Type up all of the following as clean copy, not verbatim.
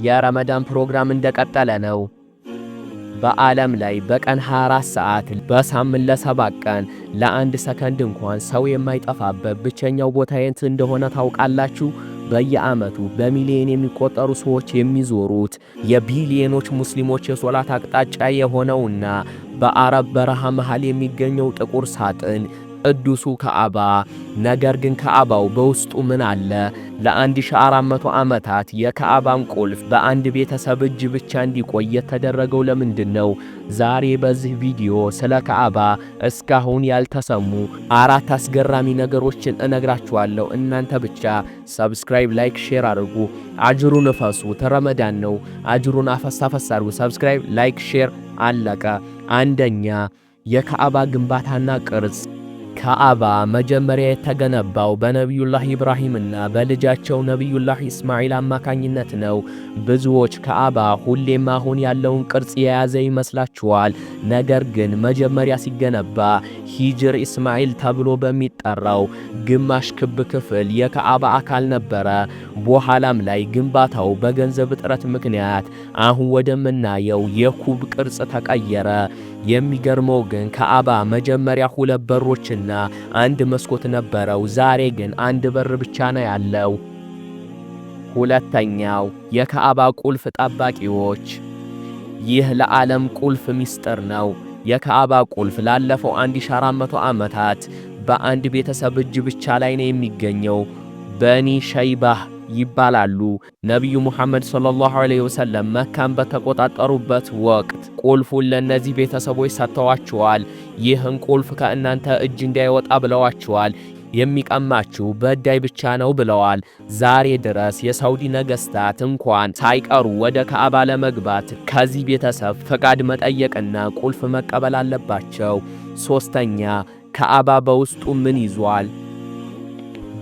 የረመዳን ፕሮግራም እንደቀጠለ ነው። በዓለም ላይ በቀን 24 ሰዓት በሳምንት ለ7 ቀን ለአንድ ሰከንድ እንኳን ሰው የማይጠፋበት ብቸኛው ቦታ የት እንደሆነ ታውቃላችሁ? በየዓመቱ በሚሊዮን የሚቆጠሩ ሰዎች የሚዞሩት የቢሊዮኖች ሙስሊሞች የሶላት አቅጣጫ የሆነውና በአረብ በረሃ መሃል የሚገኘው ጥቁር ሳጥን ቅዱሱ ካዕባ። ነገር ግን ካዕባው በውስጡ ምን አለ? ለ1400 ዓመታት የካዕባን ቁልፍ በአንድ ቤተሰብ እጅ ብቻ እንዲቆይ የተደረገው ለምንድን ነው? ዛሬ በዚህ ቪዲዮ ስለ ካዕባ እስካሁን ያልተሰሙ 4 አስገራሚ ነገሮችን እነግራችኋለሁ። እናንተ ብቻ ሰብስክራይብ፣ ላይክ፣ ሼር አድርጉ። አጅሩን እፈሱት። ረመዳን ነው። አጅሩን አፈሳፈስ አድርጉ። ሰብስክራይብ፣ ላይክ፣ ሼር አለቀ። አንደኛ የካዕባ ግንባታና ቅርጽ። ካዕባ መጀመሪያ የተገነባው በነቢዩላህ ኢብራሂምና በልጃቸው ነቢዩላህ ኢስማኤል አማካኝነት ነው። ብዙዎች ካዕባ ሁሌም አሁን ያለውን ቅርጽ የያዘ ይመስላችኋል። ነገር ግን መጀመሪያ ሲገነባ ሂጅር ኢስማኤል ተብሎ በሚጠራው ግማሽ ክብ ክፍል የካዕባ አካል ነበረ። በኋላም ላይ ግንባታው በገንዘብ እጥረት ምክንያት አሁን ወደምናየው የኩብ ቅርጽ ተቀየረ። የሚገርመው ግን ካዕባ መጀመሪያ 2 በሮችና 1 መስኮት ነበረው። ዛሬ ግን 1 በር ብቻ ነው ያለው። ሁለተኛው የካዕባ ቁልፍ ጠባቂዎች። ይህ ለዓለም ቁልፍ ምስጢር ነው። የካዕባ ቁልፍ ላለፈው 1400 ዓመታት በአንድ ቤተሰብ እጅ ብቻ ላይ ነው የሚገኘው። በኒ ሸይባህ ይባላሉ። ነቢዩ ሙሐመድ ሰለላሁ ዐለይሂ ወሰለም መካን በተቆጣጠሩበት ወቅት ቁልፉን ለነዚህ ቤተሰቦች ሰጥተዋቸዋል። ይህን ቁልፍ ከእናንተ እጅ እንዳይወጣ ብለዋቸዋል። የሚቀማችሁ በዳይ ብቻ ነው ብለዋል። ዛሬ ድረስ የሳውዲ ነገሥታት እንኳን ሳይቀሩ ወደ ካዕባ ለመግባት ከዚህ ቤተሰብ ፈቃድ መጠየቅና ቁልፍ መቀበል አለባቸው። ሶስተኛ ካዕባ በውስጡ ምን ይዟል?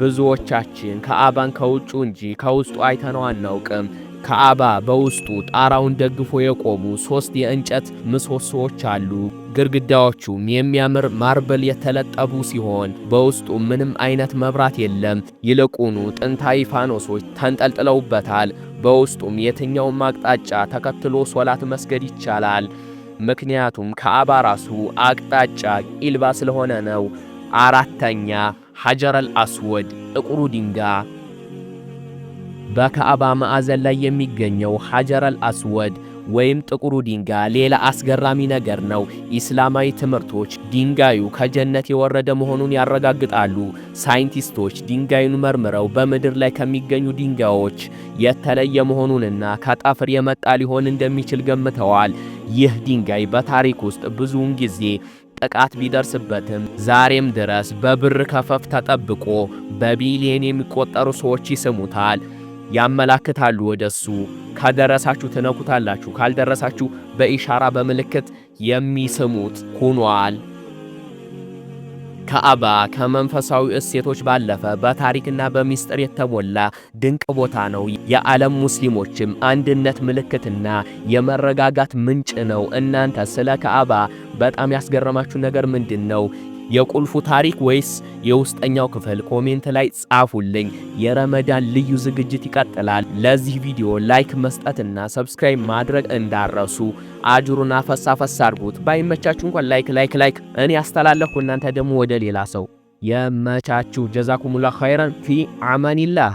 ብዙዎቻችን ካዕባን ከውጩ እንጂ ከውስጡ አይተነው አናውቅም። ካዕባ በውስጡ ጣራውን ደግፎ የቆሙ 3 የእንጨት ምሰሶዎች አሉ። ግድግዳዎቹም የሚያምር ማርብል የተለጠፉ ሲሆን በውስጡ ምንም አይነት መብራት የለም። ይልቁኑ ጥንታዊ ፋኖሶች ተንጠልጥለውበታል። በውስጡም የትኛውም አቅጣጫ ተከትሎ ሶላት መስገድ ይቻላል። ምክንያቱም ካዕባ ራሱ አቅጣጫ ቂልባ ስለሆነ ነው። አራተኛ ሐጀረል አስወድ ጥቁሩ ድንጋይ። በካዕባ ማዕዘን ላይ የሚገኘው ሐጀረል አስወድ ወይም ጥቁሩ ድንጋይ ሌላ አስገራሚ ነገር ነው። ኢስላማዊ ትምህርቶች ድንጋዩ ከጀነት የወረደ መሆኑን ያረጋግጣሉ። ሳይንቲስቶች ድንጋዩን መርምረው በምድር ላይ ከሚገኙ ድንጋዮች የተለየ መሆኑንና ከጠፍር የመጣ ሊሆን እንደሚችል ገምተዋል። ይህ ድንጋይ በታሪክ ውስጥ ብዙውን ጊዜ ጥቃት ቢደርስበትም ዛሬም ድረስ በብር ከፈፍ ተጠብቆ በቢሊየን የሚቆጠሩ ሰዎች ይስሙታል፣ ያመላክታሉ ወደሱ። ከደረሳችሁ ትነኩታላችሁ፣ ካልደረሳችሁ በኢሻራ በምልክት የሚስሙት ሆኗል። ካዕባ ከመንፈሳዊ እሴቶች ባለፈ በታሪክና በሚስጥር የተሞላ ድንቅ ቦታ ነው። የዓለም ሙስሊሞችም አንድነት ምልክትና የመረጋጋት ምንጭ ነው። እናንተ ስለ ካዕባ በጣም ያስገረማችሁ ነገር ምንድን ነው? የቁልፉ ታሪክ ወይስ የውስጠኛው ክፍል? ኮሜንት ላይ ጻፉልኝ። የረመዳን ልዩ ዝግጅት ይቀጥላል። ለዚህ ቪዲዮ ላይክ መስጠትና ሰብስክራይብ ማድረግ እንዳረሱ። አጅሩን አፈሳፈስ አድርጉት። ባይመቻችሁ እንኳን ላይክ እኔ አስተላለፍኩ፣ እናንተ ደግሞ ወደ ሌላ ሰው። የመቻችሁ። ጀዛኩሙላህ ኸይረን ፊ አማኒላህ።